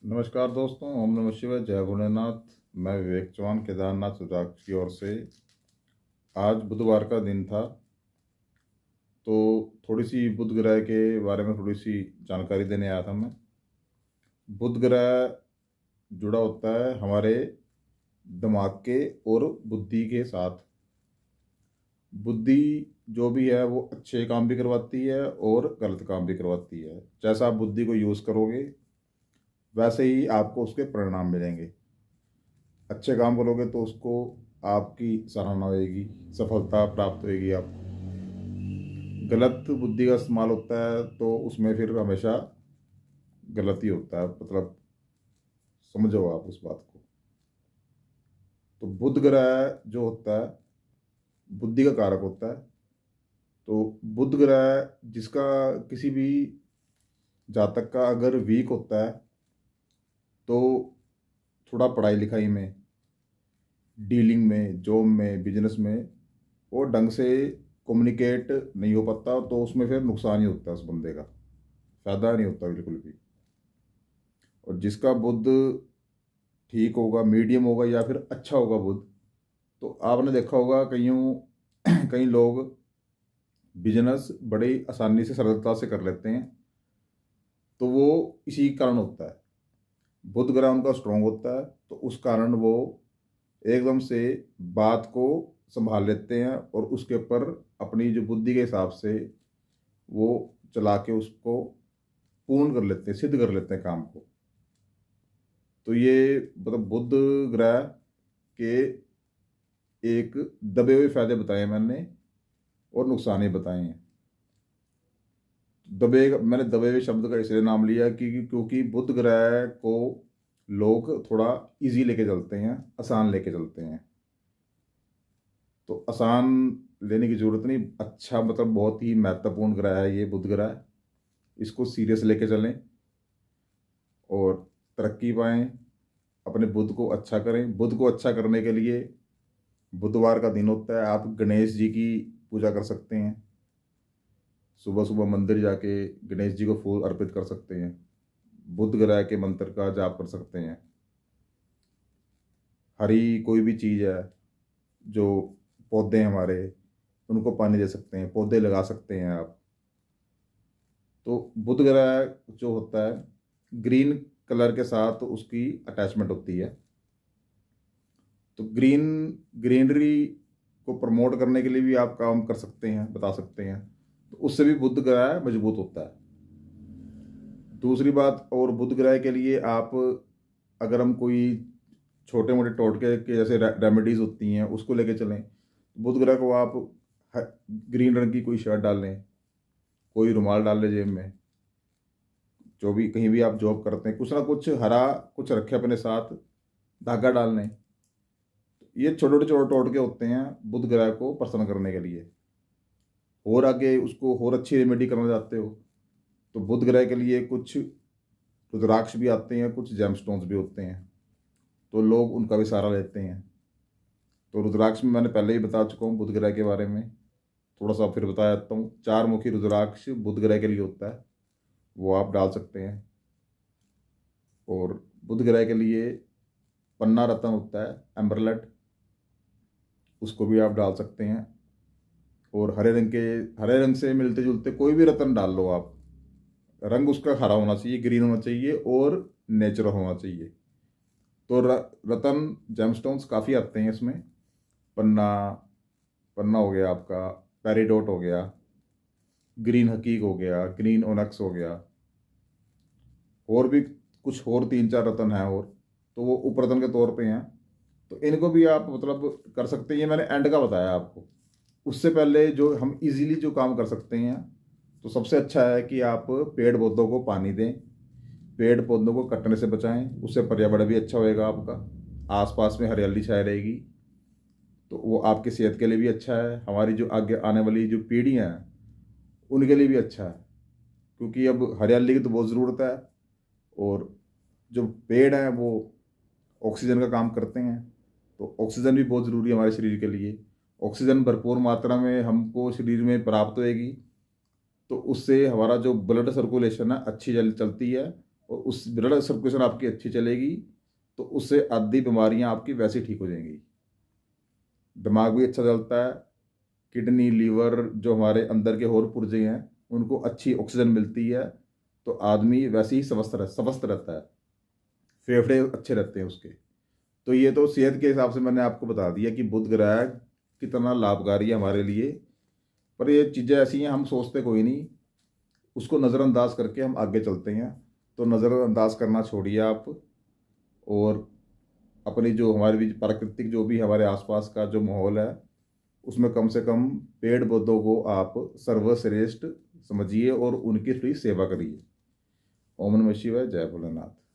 नमस्कार दोस्तों, ओम नमः शिवाय, जय भोलेनाथ। मैं विवेक चौहान केदारनाथ रुद्राक्ष की ओर से। आज बुधवार का दिन था, तो थोड़ी सी बुध ग्रह के बारे में थोड़ी सी जानकारी देने आया था मैं। बुध ग्रह जुड़ा होता है हमारे दिमाग के और बुद्धि के साथ। बुद्धि जो भी है वो अच्छे काम भी करवाती है और गलत काम भी करवाती है। जैसा आप बुद्धि को यूज़ करोगे वैसे ही आपको उसके परिणाम मिलेंगे। अच्छे काम करोगे तो उसको आपकी सराहना होगी, सफलता प्राप्त होगी आपको। गलत बुद्धि का इस्तेमाल होता है तो उसमें फिर हमेशा गलत ही होता है। मतलब समझो आप उस बात को। तो बुध ग्रह जो होता है बुद्धि का कारक होता है। तो बुध ग्रह जिसका किसी भी जातक का अगर वीक होता है तो थोड़ा पढ़ाई लिखाई में, डीलिंग में, जॉब में, बिजनेस में वो ढंग से कम्युनिकेट नहीं हो पाता, तो उसमें फिर नुकसान ही होता है उस बंदे का, फायदा नहीं होता बिल्कुल भी। और जिसका बुध ठीक होगा, मीडियम होगा या फिर अच्छा होगा बुध, तो आपने देखा होगा कईयों कई लोग बिजनेस बड़ी आसानी से सरलता से कर लेते हैं। तो वो इसी कारण होता है, बुध ग्रह उनका स्ट्रांग होता है, तो उस कारण वो एकदम से बात को संभाल लेते हैं और उसके ऊपर अपनी जो बुद्धि के हिसाब से वो चला के उसको पूर्ण कर लेते हैं, सिद्ध कर लेते हैं काम को। तो ये मतलब बुध ग्रह के एक दबे हुए फायदे बताए मैंने और नुकसान ही बताए हैं। मैंने दबे हुए शब्द का इसलिए नाम लिया क्योंकि बुध ग्रह को लोग थोड़ा इजी लेके चलते हैं, आसान लेके चलते हैं। तो आसान लेने की जरूरत नहीं, अच्छा मतलब बहुत ही महत्वपूर्ण ग्रह है ये बुध ग्रह। इसको सीरियस लेके चलें और तरक्की पाएं, अपने बुध को अच्छा करें। बुध को अच्छा करने के लिए बुधवार का दिन होता है, आप गणेश जी की पूजा कर सकते हैं। सुबह सुबह मंदिर जाके गणेश जी को फूल अर्पित कर सकते हैं, बुध ग्रह के मंत्र का जाप कर सकते हैं। हरी कोई भी चीज़ है, जो पौधे हैं हमारे, उनको पानी दे सकते हैं, पौधे लगा सकते हैं आप। तो बुध ग्रह जो होता है ग्रीन कलर के साथ उसकी अटैचमेंट होती है। तो ग्रीनरी को प्रमोट करने के लिए भी आप काम कर सकते हैं, बता सकते हैं। तो उससे भी बुध ग्रह मजबूत होता है। दूसरी बात, और बुध ग्रह के लिए आप, अगर हम कोई छोटे मोटे टोटके के जैसे रेमेडीज होती हैं उसको लेके चलें, बुध ग्रह को आप ग्रीन रंग की कोई शर्ट डाल लें, कोई रुमाल डाल लें जेब में। जो भी कहीं भी आप जॉब करते हैं, कुछ ना कुछ हरा कुछ रखे अपने साथ, धागा डाल लें। ये छोटे छोटे टोटके होते हैं बुध ग्रह को प्रसन्न करने के लिए। और आगे उसको और अच्छी रेमेडी करना चाहते हो तो बुध ग्रह के लिए कुछ रुद्राक्ष भी आते हैं, कुछ जेमस्टोन्स भी होते हैं, तो लोग उनका भी सहारा लेते हैं। तो रुद्राक्ष में मैंने पहले ही बता चुका हूँ बुध ग्रह के बारे में, थोड़ा सा फिर बता देता हूँ। 4 मुखी रुद्राक्ष बुध ग्रह के लिए होता है, वो आप डाल सकते हैं। और बुध ग्रह के लिए पन्ना रत्न होता है, एम्बरलेट, उसको भी आप डाल सकते हैं। और हरे रंग से मिलते जुलते कोई भी रत्न डाल लो आप। रंग उसका हरा होना चाहिए, ग्रीन होना चाहिए और नेचुरल होना चाहिए। तो रत्न जेमस्टोन्स काफ़ी आते हैं इसमें। पन्ना पन्ना हो गया आपका, पेरीडोट हो गया, ग्रीन हकीक हो गया, ग्रीन ओनक्स हो गया, और भी कुछ और 3-4 रत्न हैं, और तो वो उप रत्न के तौर पे हैं। तो इनको भी आप मतलब कर सकते हैं। ये मैंने एंड का बताया आपको। उससे पहले जो हम इजीली जो काम कर सकते हैं, तो सबसे अच्छा है कि आप पेड़ पौधों को पानी दें, पेड़ पौधों को कटने से बचाएं। उससे पर्यावरण भी अच्छा होएगा आपका, आसपास में हरियाली छाई रहेगी, तो वो आपकी सेहत के लिए भी अच्छा है, हमारी जो आगे आने वाली जो पीढ़ियाँ हैं उनके लिए भी अच्छा है। क्योंकि अब हरियाली की तो बहुत ज़रूरत है, और जो पेड़ हैं वो ऑक्सीजन का काम करते हैं। तो ऑक्सीजन भी बहुत ज़रूरी है हमारे शरीर के लिए। ऑक्सीजन भरपूर मात्रा में हमको शरीर में प्राप्त होएगी, तो उससे हमारा जो ब्लड सर्कुलेशन है अच्छी चलती है, और उस ब्लड सर्कुलेशन आपकी अच्छी चलेगी तो उससे आधी बीमारियां आपकी वैसे ही ठीक हो जाएंगी। दिमाग भी अच्छा चलता है, किडनी लीवर जो हमारे अंदर के और पुर्जे हैं उनको अच्छी ऑक्सीजन मिलती है, तो आदमी वैसे ही स्वस्थ रहता है, फेफड़े अच्छे रहते हैं उसके। तो ये तो सेहत के हिसाब से मैंने आपको बता दिया कि बुध ग्रह कितना लाभकारी है हमारे लिए। पर ये चीज़ें ऐसी हैं हम सोचते कोई नहीं, उसको नज़रअंदाज करके हम आगे चलते हैं। तो नज़रअंदाज करना छोड़िए आप, और अपनी जो हमारी भी प्राकृतिक जो भी हमारे आसपास का जो माहौल है उसमें कम से कम पेड़ पौधों को आप सर्वश्रेष्ठ समझिए और उनकी थोड़ी सेवा करिए। ओम नमः शिवाय, जय भोलेनाथ।